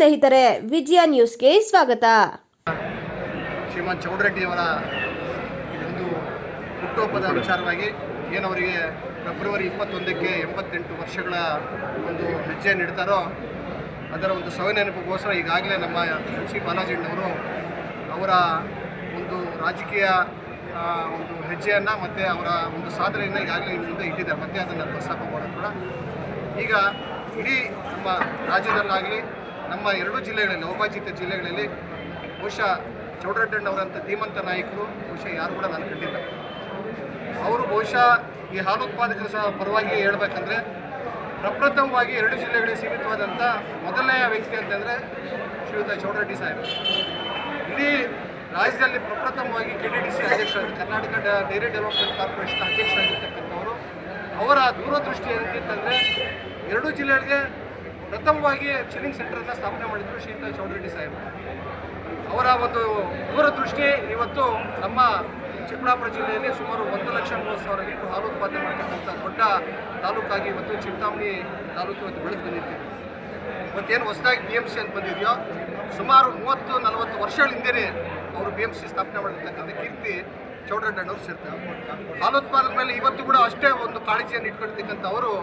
ಸ್ನೇಹಿತರೆ, ವಿಜಯ ನ್ಯೂಸ್ಗೆ ಸ್ವಾಗತ. ಶ್ರೀಮಾನ್ ಚೌಡರೆಡ್ಡಿಯವರ ಒಂದು ಹುಟ್ಟುಹಬ್ಬದ ವಿಚಾರವಾಗಿ ಏನವರಿಗೆ ಫೆಬ್ರವರಿ 21ಕ್ಕೆ 88 ವರ್ಷಗಳ ಒಂದು ಹೆಜ್ಜೆ ನೀಡ್ತಾರೋ ಅದರ ಒಂದು ಸವಿನೆನಪಿಗೋಸ್ಕರ ಈಗಾಗಲೇ ನಮ್ಮ ಸಿ ಬಾಲಾಜಿಯವರು ಅವರ ಒಂದು ರಾಜಕೀಯ ಒಂದು ಹೆಜ್ಜೆಯನ್ನು ಮತ್ತು ಅವರ ಒಂದು ಸಾಧನೆಯನ್ನು ಈಗಾಗಲೇ ಮುಂದೆ ಇಟ್ಟಿದ್ದಾರೆ. ಮತ್ತೆ ಅದನ್ನು ಪ್ರಸ್ತಾಪ ಮಾಡೋದು ಕೂಡ ಈಗ ಇಡೀ ನಮ್ಮ ರಾಜ್ಯದಲ್ಲಾಗಲಿ ನಮ್ಮ ಎರಡೂ ಜಿಲ್ಲೆಗಳಲ್ಲಿ ಅವಿಭಾಜಿತ ಜಿಲ್ಲೆಗಳಲ್ಲಿ ಬಹುಶಃ ಚೌಡರೆಡ್ಡಿಯವರಂಥ ಧೀಮಂತ ನಾಯಕರು ಬಹುಶಃ ಯಾರು ಕೂಡ ನಾನು ಕಂಡಿಲ್ಲ. ಅವರು ಬಹುಶಃ ಈ ಹಾಲು ಉತ್ಪಾದಕರ ಸಹ ಪರವಾಗಿ ಹೇಳಬೇಕಂದ್ರೆ ಪ್ರಪ್ರಥಮವಾಗಿ ಎರಡು ಜಿಲ್ಲೆಗಳಿಗೆ ಸೀಮಿತವಾದಂಥ ಮೊದಲನೆಯ ವ್ಯಕ್ತಿ ಅಂತಂದರೆ ಶ್ರೀಯುತ ಚೌಡರೆಡ್ಡಿ ಸಾಹೇಬರು. ಇಡೀ ರಾಜ್ಯದಲ್ಲಿ ಪ್ರಪ್ರಥಮವಾಗಿ KDDC ಅಧ್ಯಕ್ಷರಾಗಿ ಕರ್ನಾಟಕ ಡೈರಿ ಡೆವಲಪ್ಮೆಂಟ್ ಕಾರ್ಪೊರೇಷನ್ ಅಧ್ಯಕ್ಷರಾಗಿರ್ತಕ್ಕಂಥವರು. ಅವರ ದೂರದೃಷ್ಟಿ ಏನಿತ್ತಂದರೆ ಎರಡೂ ಜಿಲ್ಲೆಗಳಿಗೆ ಪ್ರಥಮವಾಗಿ ಚಿಲ್ಲಿಂಗ್ ಸೆಂಟರನ್ನು ಸ್ಥಾಪನೆ ಮಾಡಿದರು ಶ್ರೀಯುತ ಚೌಡರೆಡ್ಡಿ ಸಾಹೇಬರು. ಅವರ ಒಂದು ದೂರದೃಷ್ಟಿ ಇವತ್ತು ನಮ್ಮ ಚಿಕ್ಕಬಳ್ಳಾಪುರ ಜಿಲ್ಲೆಯಲ್ಲಿ ಸುಮಾರು 1,30,30,000 ಲೀಟರ್ ಹಾಲು ಉತ್ಪಾದನೆ ಮಾಡ್ತಕ್ಕಂಥ ದೊಡ್ಡ ತಾಲೂಕಾಗಿ ಇವತ್ತು ಚಿಂತಾಮಣಿ ತಾಲೂಕು ಇವತ್ತು ಬೆಳೆದು ಬಂದಿರ್ತೀವಿ. ಇವತ್ತೇನು ಹೊಸದಾಗಿ BMC ಅಂತ ಬಂದಿದೆಯೋ ಸುಮಾರು 30-40 ವರ್ಷಗಳ ಹಿಂದೆ ಅವರು BMC ಸ್ಥಾಪನೆ ಮಾಡಿರ್ತಕ್ಕಂಥ ಕೀರ್ತಿ ಚೌಡರೆಡ್ಡಿಯವರು ಸೇರ್ತಾರೆ. ಹಾಲು ಉತ್ಪಾದನೆ ಮೇಲೆ ಇವತ್ತು ಕೂಡ ಅಷ್ಟೇ ಒಂದು ಕಾಳಜಿಯನ್ನು ಇಟ್ಕೊಳ್ತಕ್ಕಂಥ ಅವರು.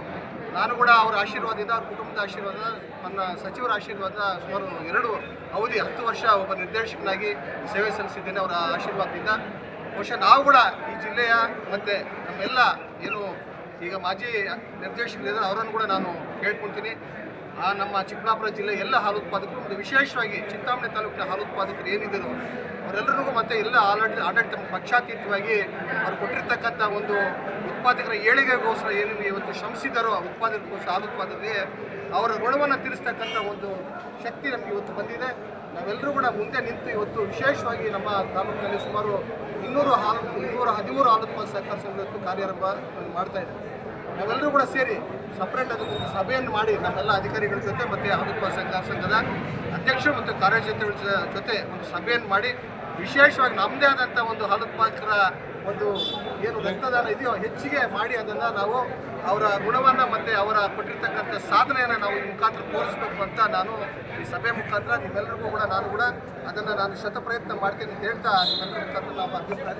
ನಾನು ಕೂಡ ಅವರ ಆಶೀರ್ವಾದದಿಂದ, ಅವ್ರ ಕುಟುಂಬದ ಆಶೀರ್ವಾದ, ನನ್ನ ಸಚಿವರ ಆಶೀರ್ವಾದ ಸುಮಾರು 2 ಅವಧಿ 10 ವರ್ಷ ಒಬ್ಬ ನಿರ್ದೇಶಕನಾಗಿ ಸೇವೆ ಸಲ್ಲಿಸಿದ್ದೇನೆ ಅವರ ಆಶೀರ್ವಾದದಿಂದ. ಬಹುಶಃ ನಾವು ಕೂಡ ಈ ಜಿಲ್ಲೆಯ ಮತ್ತು ನಮ್ಮೆಲ್ಲ ಏನು ಈಗ ಮಾಜಿ ನಿರ್ದೇಶಕರಿದ್ದಾರೆ ಅವರನ್ನು ಕೂಡ ನಾನು ಕೇಳ್ಕೊಳ್ತೀನಿ. ನಮ್ಮ ಚಿಕ್ಕಬಳ್ಳಾಪುರ ಜಿಲ್ಲೆ ಎಲ್ಲ ಹಾಲು ಉತ್ಪಾದಕರು ಮತ್ತು ವಿಶೇಷವಾಗಿ ಚಿಂತಾಮಣಿ ತಾಲೂಕಿನ ಹಾಲು ಉತ್ಪಾದಕರು ಏನಿದ್ದರು ಅವರೆಲ್ಲರಿಗೂ ಮತ್ತು ಎಲ್ಲ ಆಡಳಿತ ಪಕ್ಷಾತೀತವಾಗಿ ಅವರು ಕೊಟ್ಟಿರ್ತಕ್ಕಂಥ ಒಂದು ಉತ್ಪಾದಕರ ಏಳಿಗೆಗೋಸ್ಕರ ಏನು ಇವತ್ತು ಶ್ರಮಿಸಿದ್ದಾರೋ ಉತ್ಪಾದಕರಿಗೋಸ್ಕರ ಹಾಲು ಉತ್ಪಾದಕರಿಗೆ ಅವರ ಋಣವನ್ನು ತೀರಿಸ್ತಕ್ಕಂಥ ಒಂದು ಶಕ್ತಿ ನಮಗೆ ಇವತ್ತು ಬಂದಿದೆ. ನಾವೆಲ್ಲರೂ ಕೂಡ ಮುಂದೆ ನಿಂತು ಇವತ್ತು ವಿಶೇಷವಾಗಿ ನಮ್ಮ ತಾಲೂಕಿನಲ್ಲಿ ಸುಮಾರು 213 ಹಾಲು ಉತ್ಪಾದಕ ಸಹಕಾರ ಸಂಘ ಕಾರ್ಯಾರಂಭ ಮಾಡ್ತಾಯಿದೆ. ನಾವೆಲ್ಲರೂ ಕೂಡ ಸೇರಿ ಸಪ್ರೇಟ್ ಅದಕ್ಕೆ ಒಂದು ಸಭೆಯನ್ನು ಮಾಡಿ ನಮ್ಮೆಲ್ಲ ಅಧಿಕಾರಿಗಳ ಜೊತೆ ಮತ್ತು ಹಾಲು ಉತ್ಪಾದಕ ಸಹಕಾರ ಸಂಘದ ಅಧ್ಯಕ್ಷರು ಮತ್ತು ಕಾರ್ಯದರ್ಶಿಗಳ ಜೊತೆ ಒಂದು ಸಭೆಯನ್ನು ಮಾಡಿ ವಿಶೇಷವಾಗಿ ನಮ್ಮದೇ ಆದಂಥ ಒಂದು ಹಾಲು ಉತ್ಪಾದಕರ ಒಂದು ಏನು ರಕ್ತದಾನ ಇದೆಯೋ ಹೆಚ್ಚಿಗೆ ಮಾಡಿ ಅದನ್ನು ನಾವು ಅವರ ಋಣವನ್ನು ಮತ್ತು ಅವರ ಕೊಟ್ಟಿರ್ತಕ್ಕಂಥ ಸಾಧನೆಯನ್ನು ನಾವು ಈ ಮುಖಾಂತರ ತೋರಿಸ್ಬೇಕು ಅಂತ ನಾನು ಈ ಸಭೆ ಮುಖಾಂತರ ನಿಮ್ಮೆಲ್ಲರಿಗೂ ಕೂಡ ನಾನು ಅದನ್ನು ಶತ ಪ್ರಯತ್ನ ಮಾಡ್ತೇನೆ ಅಂತ ಹೇಳ್ತಾ ನಿಮ್ಮೆಲ್ಲರ ಮುಖಾಂತರ ನಾವು ಅಭಿಪ್ರಾಯ